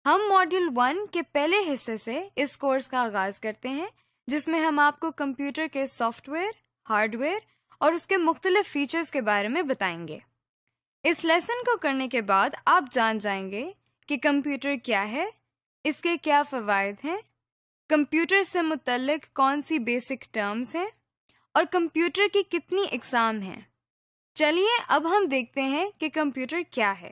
ہم ماڈیول 1 کے پہلے حصے سے اس کورس کا آغاز کرتے ہیں، جس میں ہم آپ کو کمپیوٹر کے سافٹ ویئر، ہارڈ ویئر اور اس کے مختلف فیچرز کے بارے میں بتائیں گے۔ اس لیسن کو کرنے کے بعد آپ جان جائیں گے کہ کمپیوٹر کیا ہے، اس کے کیا فوائد ہیں، کمپیوٹر سے متعلق کون سی بیسک ٹرمز ہیں اور کمپیوٹر کی کتنی اقسام ہیں۔ چلیے اب ہم دیکھتے ہیں کہ کمپیوٹر کیا ہے۔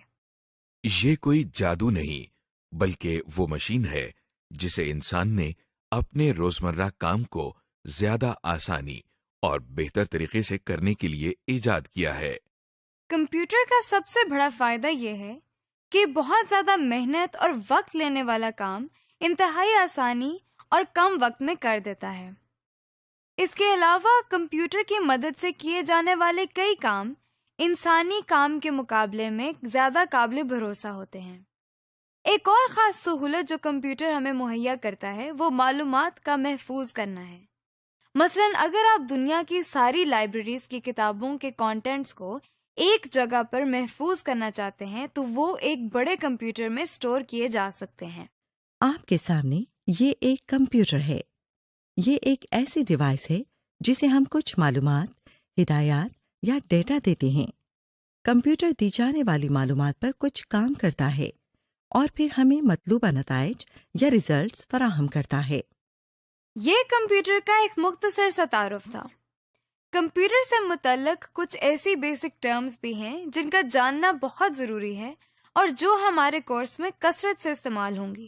یہ کوئی جادو نہیں، بلکہ وہ مشین ہے جسے انسان نے اپنے روزمرہ کام کو زیادہ آسانی اور بہتر طریقے سے کرنے کے لیے ایجاد کیا ہے۔ کمپیوٹر کا سب سے بڑا فائدہ یہ ہے کہ بہت زیادہ محنت اور وقت لینے والا کام انتہائی آسانی اور کم وقت میں کر دیتا ہے۔ اس کے علاوہ کمپیوٹر کی مدد سے کیے جانے والے کئی کام انسانی کام کے مقابلے میں زیادہ قابل بھروسہ ہوتے ہیں۔ ایک اور خاص سہولت جو کمپیوٹر ہمیں مہیا کرتا ہے وہ معلومات کا محفوظ کرنا ہے۔ مثلاً اگر آپ دنیا کی ساری لائبریریز کی کتابوں کے کانٹینٹس کو ایک جگہ پر محفوظ کرنا چاہتے ہیں تو وہ ایک بڑے کمپیوٹر میں سٹور کیے جا سکتے ہیں۔ آپ کے سامنے یہ ایک کمپیوٹر ہے۔ یہ ایک ایسی ڈیوائس ہے جسے ہم کچھ معلومات، ہدایات یا ڈیٹا دیتے ہیں۔ کمپیوٹر دی جانے والی معلومات پر کچھ کام کرتا ہے اور پھر ہمیں مطلوبہ نتائج یا ریزلٹس فراہم کرتا ہے۔ یہ کمپیوٹر کا ایک مختصر سا تعارف تھا۔ کمپیوٹر سے متعلق کچھ ایسی بیسک ٹرمز بھی ہیں جن کا جاننا بہت ضروری ہے اور جو ہمارے کورس میں کثرت سے استعمال ہوں گی،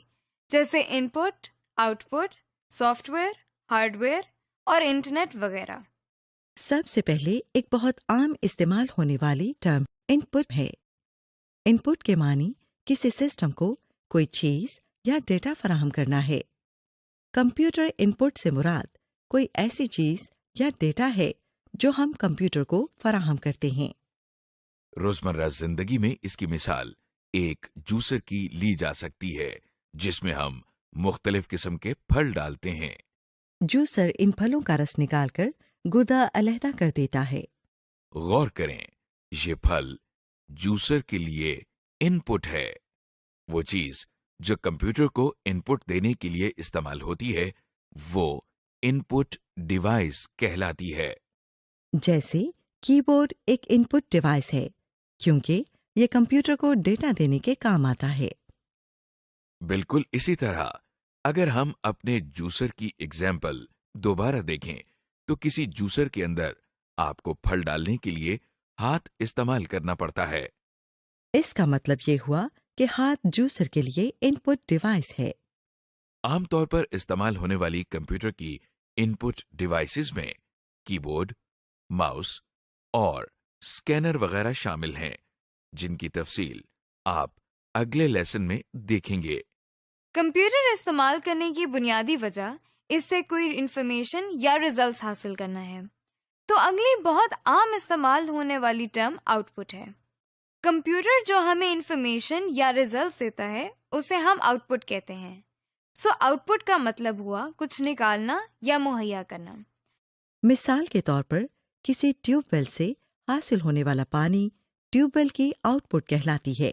جیسے input, output, software, hardware اور انٹرنیٹ وغیرہ۔ سب سے پہلے ایک بہت عام استعمال ہونے والی ٹرم ان پٹ ہے۔ ان پٹ کے معنی کسی سسٹم کو کوئی چیز یا ڈیٹا فراہم کرنا ہے۔ کمپیوٹر ان پٹ سے مراد کوئی ایسی چیز یا ڈیٹا ہے جو ہم کمپیوٹر کو فراہم کرتے ہیں۔ روزمرہ زندگی میں اس کی مثال ایک جوسر کی لی جا سکتی ہے، جس میں ہم مختلف قسم کے پھل ڈالتے ہیں۔ جوسر ان پھلوں کا رس نکال کر گودا علیحدہ کر دیتا ہے۔ غور کریں، یہ پھل جوسر کے لیے ان پٹ ہے۔ وہ چیز جو کمپیوٹر کو ان پٹ دینے کے لیے استعمال ہوتی ہے وہ ان پٹ ڈیوائس کہلاتی ہے۔ جیسے کی بورڈ ایک ان پٹ ڈیوائس ہے کیونکہ یہ کمپیوٹر کو ڈیٹا دینے کے کام آتا ہے۔ بالکل اسی طرح اگر ہم اپنے جوسر کی ایگزامپل دوبارہ دیکھیں تو کسی جوسر کے اندر آپ کو پھل ڈالنے کے لیے ہاتھ استعمال کرنا پڑتا ہے۔ اس کا مطلب یہ ہوا کہ ہاتھ جوسر کے لیے ان پٹ ڈیوائس ہے۔ عام طور پر استعمال ہونے والی کمپیوٹر کی ان پٹ ڈیوائسز میں کی بورڈ، ماؤس اور اسکینر وغیرہ شامل ہیں، جن کی تفصیل آپ اگلے لیسن میں دیکھیں گے۔ کمپیوٹر استعمال کرنے کی بنیادی وجہ اس سے کوئی انفارمیشن یا ریزلٹس حاصل کرنا ہے، تو اگلی بہت عام استعمال ہونے والی ٹرم آؤٹ پٹ ہے۔ کمپیوٹر جو ہمیں انفارمیشن یا ریزلٹس دیتا ہے اسے ہم آؤٹ پٹ کہتے ہیں۔ سو آؤٹ پٹ کا مطلب ہوا کچھ نکالنا یا مہیا کرنا۔ مثال کے طور پر کسی ٹیوب ویل سے حاصل ہونے والا پانی ٹیوب ویل کی آؤٹ پٹ کہلاتی ہے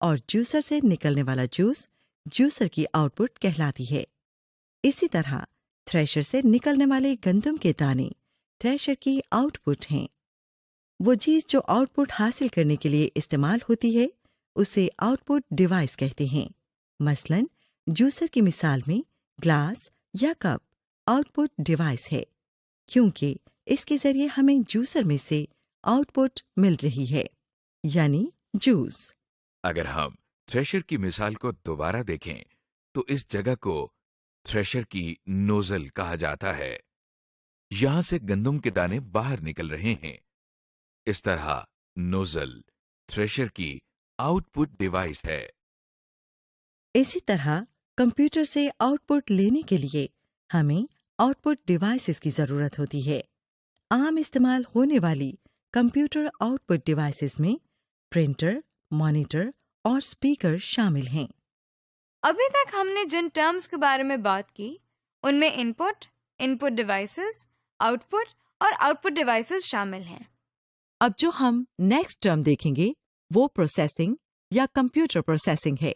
اور جوسر سے نکلنے والا جوس جوسر کی آؤٹ پٹ کہلاتی ہے۔ اسی طرح تھریشر سے نکلنے والے گندم کے دانے تھریشر کی آؤٹ پٹ ہیں۔ وہ چیز جو آؤٹ پٹ حاصل کرنے کے لیے استعمال ہوتی ہے اسے آؤٹ پٹ ڈیوائس کہتے ہیں۔ مثلاً جوسر کی مثال میں گلاس یا کپ آؤٹ پٹ ڈیوائس ہے کیونکہ اس کے ذریعے ہمیں جوسر میں سے آؤٹ پٹ مل رہی ہے، یعنی جوس۔ اگر ہم تھریشر کی مثال کو دوبارہ دیکھیں تو اس جگہ کو تھریشر کی نوزل کہا جاتا ہے۔ یہاں سے گندم کے دانے باہر نکل رہے ہیں۔ اس طرح نوزل تھریشر کی آؤٹ پٹ ڈیوائس ہے۔ اسی طرح کمپیوٹر سے آؤٹ پٹ لینے کے لیے ہمیں آؤٹ پٹ ڈیوائسز کی ضرورت ہوتی ہے۔ عام استعمال ہونے والی کمپیوٹر آؤٹ پٹ ڈیوائسز میں پرنٹر، مانیٹر اور اسپیکر شامل ہیں۔ ابھی تک ہم نے جن ٹرمز کے بارے میں بات کی ان میں ان پٹ ڈیوائسز، آؤٹ پٹ اور آؤٹ پٹ ڈیوائسز شامل ہیں۔ اب جو ہم نیکسٹ ٹرم دیکھیں گے وہ پروسیسنگ یا کمپیوٹر پروسیسنگ ہے۔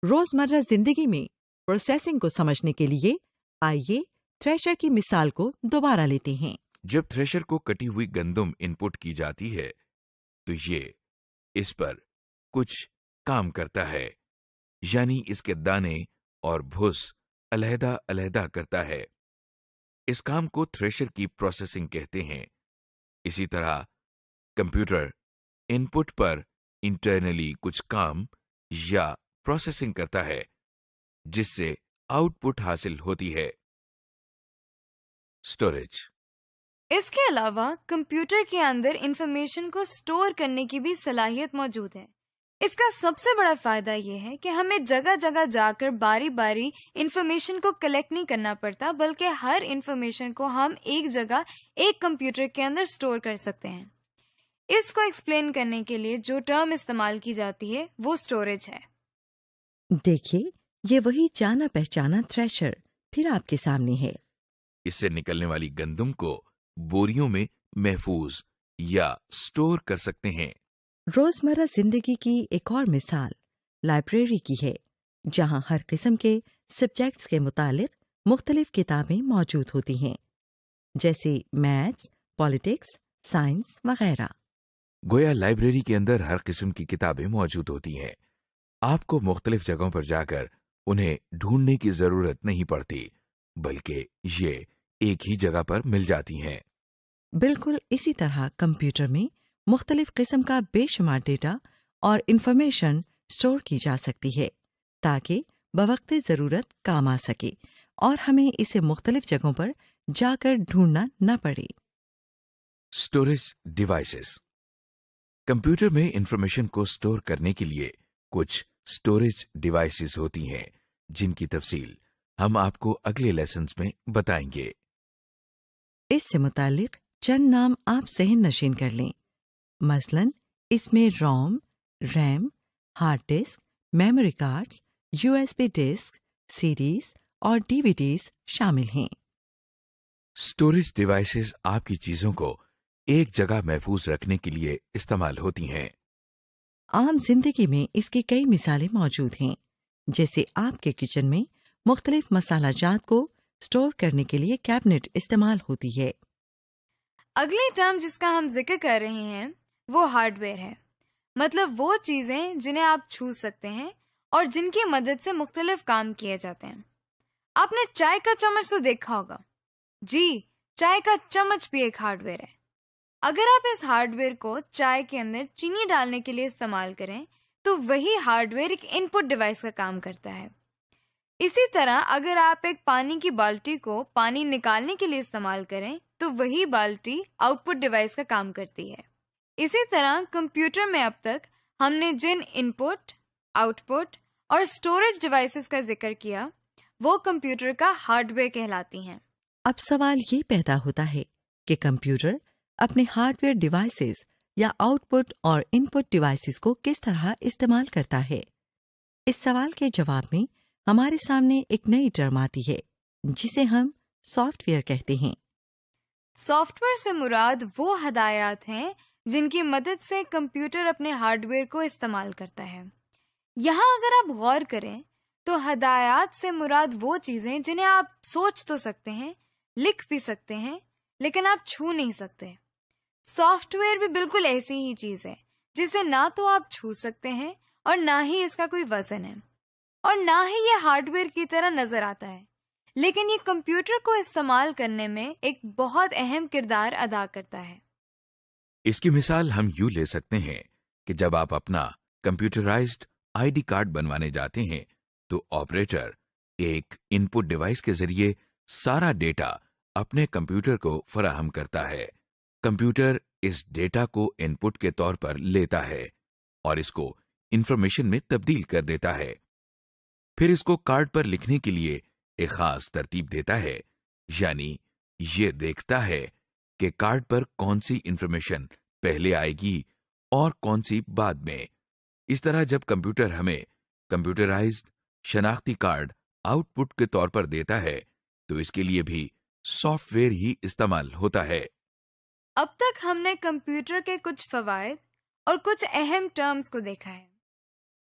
روزمرہ زندگی میں پروسیسنگ کو سمجھنے کے لیے آئیے تھریشر کی مثال کو دوبارہ لیتے ہیں۔ جب تھریشر کو کٹی ہوئی گندم ان پٹ کی جاتی ہے تو یہ اس پر کچھ کام کرتا ہے، یعنی اس کے دانے اور بھس علیحدہ علیحدہ کرتا ہے۔ اس کام کو تھریشر کی پروسیسنگ کہتے ہیں۔ اسی طرح کمپیوٹر ان پٹ پر انٹرنلی کچھ کام یا پروسیسنگ کرتا ہے جس سے آؤٹ پٹ حاصل ہوتی ہے۔ اسٹوریج۔ اس کے علاوہ کمپیوٹر کے اندر انفارمیشن کو سٹور کرنے کی بھی صلاحیت موجود ہے۔ اس کا سب سے بڑا فائدہ یہ ہے کہ ہمیں جگہ جگہ جا کر باری باری انفارمیشن کو کلیکٹ نہیں کرنا پڑتا، بلکہ ہر انفارمیشن کو ہم ایک جگہ ایک کمپیوٹر کے اندر سٹور کر سکتے ہیں۔ اس کو ایکسپلین کرنے کے لیے جو ٹرم استعمال کی جاتی ہے وہ سٹوریج ہے۔ دیکھیے، یہ وہی جانا پہچانا تھریشر پھر آپ کے سامنے ہے۔ اس سے نکلنے والی گندم کو بوریوں میں محفوظ یا سٹور کر سکتے ہیں۔ روزمرہ زندگی کی ایک اور مثال لائبریری کی ہے، جہاں ہر قسم کے سبجیکٹس کے متعلق مختلف کتابیں موجود ہوتی ہیں، جیسے میتھس، پالیٹکس، سائنس وغیرہ۔ گویا لائبریری کے اندر ہر قسم کی کتابیں موجود ہوتی ہیں۔ آپ کو مختلف جگہوں پر جا کر انہیں ڈھونڈنے کی ضرورت نہیں پڑتی، بلکہ یہ ایک ہی جگہ پر مل جاتی ہیں۔ بالکل اسی طرح کمپیوٹر میں مختلف قسم کا بے شمار ڈیٹا اور انفارمیشن سٹور کی جا سکتی ہے تاکہ بوقت ضرورت کام آ سکے اور ہمیں اسے مختلف جگہوں پر جا کر ڈھونڈنا نہ پڑے۔ Storage devices. کمپیوٹر میں انفارمیشن کو سٹور کرنے کے لیے کچھ اسٹوریج ڈیوائسز ہوتی ہیں جن کی تفصیل ہم آپ کو اگلے لیسنز میں بتائیں گے۔ اس سے متعلق چند نام آپ ذہن نشین کر لیں۔ مثلا اس میں ROM, RAM, hard disk, memory cards, USB disk, CDs اور ڈی وی ڈیز شامل ہیں۔ اسٹوریج ڈیوائسز آپ کی چیزوں کو ایک جگہ محفوظ رکھنے کے لیے استعمال ہوتی ہیں۔ عام زندگی میں اس کی کئی مثالیں موجود ہیں، جیسے آپ کے کچن میں مختلف مسالہ جات کو سٹور کرنے کے لیے کیبنٹ استعمال ہوتی ہے۔ اگلی ٹرم جس کا ہم ذکر کر رہے ہیں وہ ہارڈ ویئر ہے، مطلب وہ چیزیں جنہیں آپ چھو سکتے ہیں اور جن کی مدد سے مختلف کام کیے جاتے ہیں۔ آپ نے چائے کا چمچ تو دیکھا ہوگا، جی چائے کا چمچ بھی ایک ہارڈ ویئر ہے۔ اگر آپ اس ہارڈ ویئر کو چائے کے اندر چینی ڈالنے کے لیے استعمال کریں تو وہی ہارڈ ویئر ایک ان پٹ ڈیوائس کا کام کرتا ہے۔ اسی طرح اگر آپ ایک پانی کی بالٹی کو پانی نکالنے کے لیے استعمال کریں تو وہی بالٹی آؤٹ پٹ ڈیوائس کا کام کرتی ہے۔ اسی طرح کمپیوٹر میں اب تک ہم نے جن ان پٹ، آؤٹ پٹ اور اسٹوریج ڈیوائسز کا ذکر کیا وہ کمپیوٹر کا ہارڈ ویئر کہلاتی ہیں۔ اب سوال یہ پیدا ہوتا ہے کہ کمپیوٹر اپنے ہارڈ ویئر ڈیوائسز یا آؤٹ پٹ اور ان پٹ ڈیوائسز کو کس طرح استعمال کرتا ہے؟ اس سوال کے جواب میں ہمارے سامنے ایک نئی ٹرم آتی ہے جسے ہم سافٹ ویئر کہتے ہیں۔ سافٹ ویئر سے مراد وہ ہدایات ہیں جن کی مدد سے کمپیوٹر اپنے ہارڈ ویئر کو استعمال کرتا ہے۔ یہاں اگر آپ غور کریں تو ہدایات سے مراد وہ چیزیں جنہیں آپ سوچ تو سکتے ہیں، لکھ بھی سکتے ہیں، لیکن آپ چھو نہیں سکتے۔ سافٹ ویئر بھی بالکل ایسی ہی چیز ہے جسے نہ تو آپ چھو سکتے ہیں اور نہ ہی اس کا کوئی وزن ہے، اور نہ ہی یہ ہارڈ ویئر کی طرح نظر آتا ہے، لیکن یہ کمپیوٹر کو استعمال کرنے میں ایک بہت اہم کردار ادا کرتا ہے۔ اس کی مثال ہم یوں لے سکتے ہیں کہ جب آپ اپنا کمپیوٹرائزڈ آئی ڈی کارڈ بنوانے جاتے ہیں تو آپریٹر ایک ان پٹ ڈیوائس کے ذریعے سارا ڈیٹا اپنے کمپیوٹر کو فراہم کرتا ہے۔ کمپیوٹر اس ڈیٹا کو ان پٹ کے طور پر لیتا ہے اور اس کو انفارمیشن میں تبدیل کر دیتا ہے، پھر اس کو کارڈ پر لکھنے کے لیے ایک خاص ترتیب دیتا ہے، یعنی یہ دیکھتا ہے کہ کارڈ پر کون سی انفارمیشن پہلے آئے گی اور کون سی بعد میں۔ اس طرح جب کمپیوٹر ہمیں کمپیوٹرائزڈ شناختی کارڈ آؤٹ پٹ کے طور پر دیتا ہے تو اس کے لیے بھی سافٹ ویئر ہی استعمال ہوتا ہے۔ اب تک ہم نے کمپیوٹر کے کچھ فوائد اور کچھ اہم ٹرمز کو دیکھا ہے۔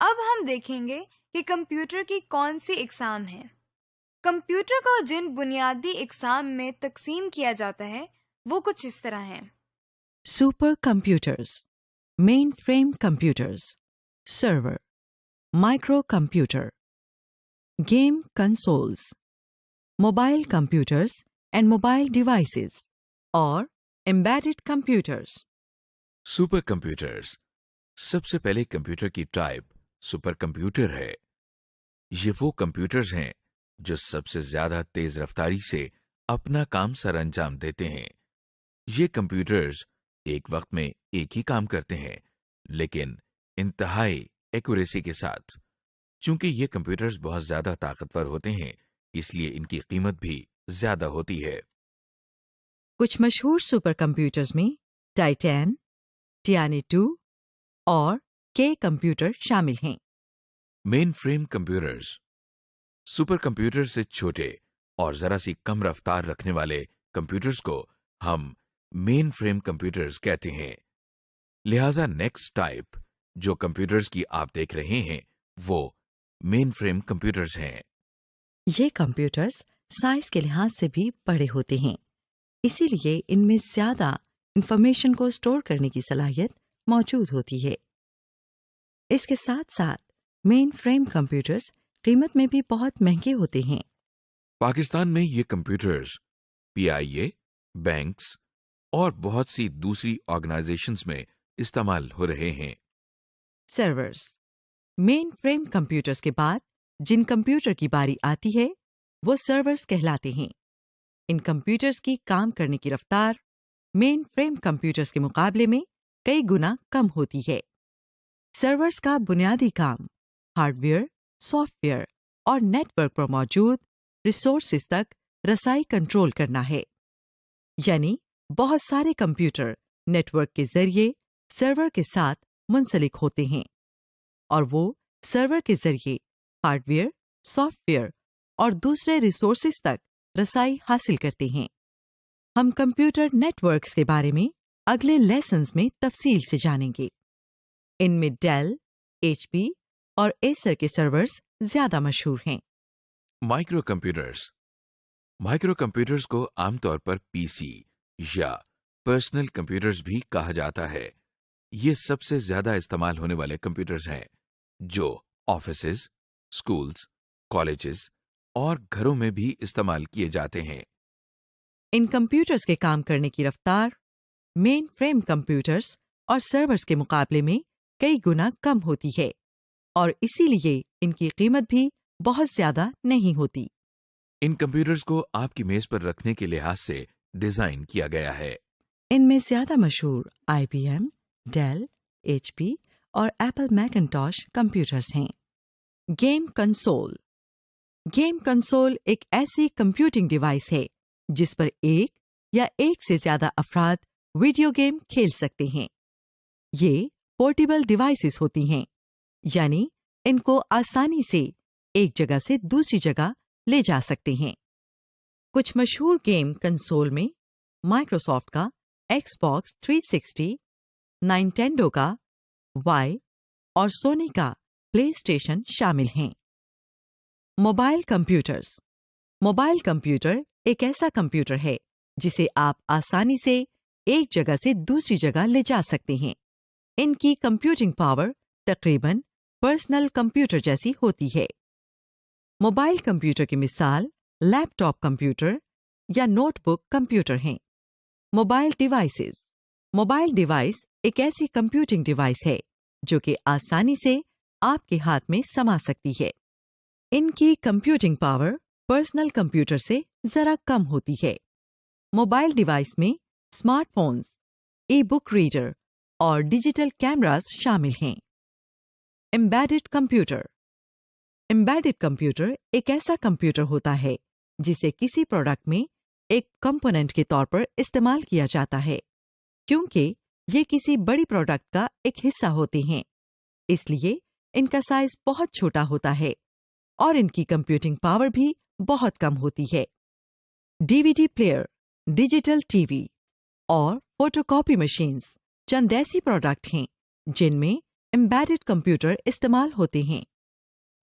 اب ہم دیکھیں گے کہ کمپیوٹر کی کون سی اقسام ہیں۔ کمپیوٹر کو جن بنیادی اقسام میں تقسیم کیا جاتا ہے وہ کچھ اس طرح ہیں۔ Supercomputers, mainframe computers, server, microcomputer, game consoles, mobile computers and mobile devices, اور embedded کمپیوٹرز۔ سپر کمپیوٹرز، سب سے پہلے کمپیوٹر کی ٹائپ سپر کمپیوٹر ہے۔ یہ وہ کمپیوٹرز ہیں جو سب سے زیادہ تیز رفتاری سے اپنا کام سر انجام دیتے ہیں۔ یہ کمپیوٹرز ایک وقت میں ایک ہی کام کرتے ہیں، لیکن انتہائی ایکوریسی کے ساتھ۔ چونکہ یہ کمپیوٹرز بہت زیادہ طاقتور ہوتے ہیں، اس لیے ان کی قیمت بھی زیادہ ہوتی ہے۔ کچھ مشہور سپر کمپیوٹرز میں ٹائٹین، ٹیانی 2 اور کے کمپیوٹر شامل ہیں۔ مین فریم کمپیوٹرز، سپر کمپیوٹر سے چھوٹے اور ذرا سی کم رفتار رکھنے والے کمپیوٹرز کو ہم مین فریم کمپیوٹرز کہتے ہیں۔ لہذا نیکسٹ ٹائپ جو کمپیوٹرز کی آپ دیکھ رہے ہیں وہ مین فریم کمپیوٹرز ہیں۔ یہ کمپیوٹرز سائز کے لحاظ سے بھی بڑے ہوتے ہیں، اسی لیے ان میں زیادہ انفارمیشن کو اسٹور کرنے کی صلاحیت موجود ہوتی ہے۔ اس کے ساتھ ساتھ مین فریم کمپیوٹرز قیمت میں بھی بہت مہنگے ہوتے ہیں۔ پاکستان میں یہ کمپیوٹرز PIA، بینکس اور بہت سی دوسری آرگنائزیشنز میں استعمال ہو رہے ہیں۔ سرورز، مین فریم کمپیوٹرز کے بعد جن کمپیوٹر کی باری آتی ہے وہ سرورز کہلاتے ہیں۔ ان کمپیوٹرز کی کام کرنے کی رفتار مین فریم کمپیوٹرز کے مقابلے میں کئی گنا کم ہوتی ہے۔ سرورز کا بنیادی کام ہارڈ ویئر، سافٹ ویئر اور نیٹ ورک پر موجود ریسورسز تک رسائی کنٹرول کرنا ہے، یعنی بہت سارے کمپیوٹر نیٹ ورک کے ذریعے سرور کے ساتھ منسلک ہوتے ہیں اور وہ سرور کے ذریعے ہارڈ ویئر، سافٹ ویئر اور دوسرے ریسورسز تک رسائی حاصل کرتے ہیں۔ ہم کمپیوٹر نیٹ ورکس کے بارے میں اگلے لیسنز میں تفصیل سے جانیں گے۔ ان میں ڈیل، HP اور ایسر کے سرورز زیادہ مشہور ہیں۔ مائکرو کمپیوٹرز، مائکرو کمپیوٹرز کو عام طور پر PC یا پرسنل کمپیوٹرز بھی کہا جاتا ہے۔ یہ سب سے زیادہ استعمال ہونے والے کمپیوٹرز ہیں جو آفیسز، اسکولز، کالجز اور گھروں میں بھی استعمال کیے جاتے ہیں۔ ان کمپیوٹرز کے کام کرنے کی رفتار مین فریم کمپیوٹرز اور سرورز کے مقابلے میں کئی گنا کم ہوتی ہے اور اسی لیے ان کی قیمت بھی بہت زیادہ نہیں ہوتی۔ ان کمپیوٹرز کو آپ کی میز پر رکھنے کے لحاظ سے ڈیزائن کیا گیا ہے۔ ان میں زیادہ مشہور IBM، ڈیل، HP اور ایپل میکنٹاش کمپیوٹرز ہیں۔ گیم کنسول، گیم کنسول ایک ایسی کمپیوٹنگ ڈیوائس ہے جس پر ایک یا ایک سے زیادہ افراد ویڈیو گیم کھیل سکتے ہیں۔ یہ پورٹیبل ڈیوائسز ہوتی ہیں، یعنی ان کو آسانی سے ایک جگہ سے دوسری جگہ لے جا سکتے ہیں۔ کچھ مشہور گیم کنسول میں مائکروسافٹ کا Xbox 360، نائنٹینڈو کا وائی اور سونی کا پلے اسٹیشن شامل ہیں۔ موبائل کمپیوٹرز، موبائل کمپیوٹر ایک ایسا کمپیوٹر ہے جسے آپ آسانی سے ایک جگہ سے دوسری جگہ لے جا سکتے ہیں۔ ان کی کمپیوٹنگ پاور تقریباً پرسنل کمپیوٹر جیسی ہوتی ہے۔ موبائل کمپیوٹر کی مثال لیپ ٹاپ کمپیوٹر یا نوٹ بک کمپیوٹر ہیں۔ موبائل ڈیوائسز، موبائل ڈیوائس ایک ایسی کمپیوٹنگ ڈیوائس ہے جو کہ آسانی سے آپ کے ہاتھ میں سما سکتی ہے۔ ان کی کمپیوٹنگ پاور پرسنل کمپیوٹر سے ذرا کم ہوتی ہے۔ موبائل ڈیوائس میں اسمارٹ فونز، ای بک ریڈر اور ڈیجیٹل کیمراز شامل ہیں۔ امبیڈڈ کمپیوٹر، امبیڈڈ کمپیوٹر ایک ایسا کمپیوٹر ہوتا ہے جسے کسی پروڈکٹ میں ایک کمپوننٹ کے طور پر استعمال کیا جاتا ہے، کیونکہ یہ کسی بڑی پروڈکٹ کا ایک حصہ ہوتے ہیں، اس لیے ان کا سائز بہت چھوٹا ہوتا ہے اور ان کی کمپیوٹنگ پاور بھی بہت کم ہوتی ہے۔ DVD پلیئر، ڈیجیٹل TV اور فوٹو کاپی مشینز چند ایسی پروڈکٹ ہیں جن میں امبیڈڈ کمپیوٹر استعمال ہوتے ہیں۔